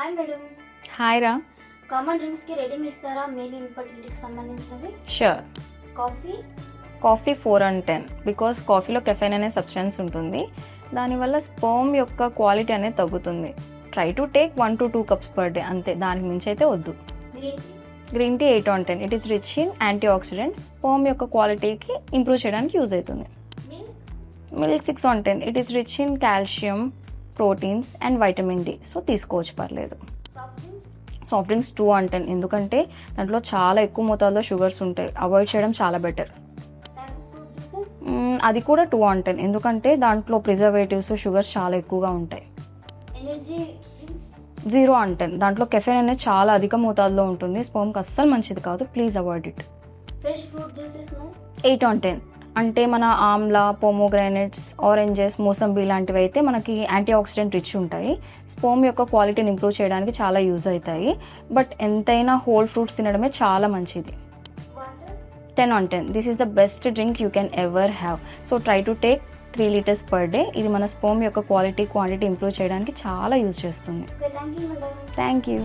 Hi madam. Hi రా. Common drinks కి rating ఇస్తారా? మెయిల్ ఇన్ఫర్టిలిటీకి సంబంధించినవి. షూర్. కాఫీ 4/10 బికాస్ కాఫీలో కెఫెన్ అనే సబ్స్టెన్స్ ఉంటుంది. దానివల్ల స్పర్మ్ యొక్క క్వాలిటీ అనేది తగ్గుతుంది. Try to take 1 to 2 cups per day, అంతే, దానికి మించి అయితే వద్దు. Green tea 8/10. It is rich in antioxidants. Sperm యొక్క క్వాలిటీకి ఇంప్రూవ్ చేయడానికి యూజ్ అవుతుంది. Milk 6/10. It is rich in calcium, proteins and vitamin D. So తీసుకోవచ్చు, పర్లేదు. Soft drinks 2/10. ఎందుకంటే దాంట్లో చాలా ఎక్కువ మోతాదులో షుగర్స్ ఉంటాయి, అవాయిడ్ చేయడం చాలా బెటర్. అది కూడా 2/10. ఎందుకంటే దాంట్లో ప్రిజర్వేటివ్స్, షుగర్స్ చాలా ఎక్కువగా ఉంటాయి. 0/10. దాంట్లో కెఫెన్ అనేది చాలా అధిక మోతాదులో ఉంటుంది. స్పర్మ్కి అస్సలు మంచిది కాదు, ప్లీజ్ అవాయిడ్ ఇట్. 8/10. అంటే మన ఆమ్లా, పోమోగ్రానైట్స్, ఆరెంజెస్, మోసంబీ లాంటివి అయితే మనకి యాంటీ ఆక్సిడెంట్ రిచ్ ఉంటాయి. స్పర్మ్ యొక్క క్వాలిటీని ఇంప్రూవ్ చేయడానికి చాలా యూజ్ అవుతాయి. బట్ ఎంతైనా హోల్ ఫ్రూట్స్ తినడమే చాలా మంచిది. 10/10. This is the best drink you can ever have. So try to take 3 liters per day. ఇది మన స్పర్మ్ యొక్క క్వాంటిటీ ఇంప్రూవ్ చేయడానికి చాలా యూజ్ చేస్తుంది. Thank you. Thank you.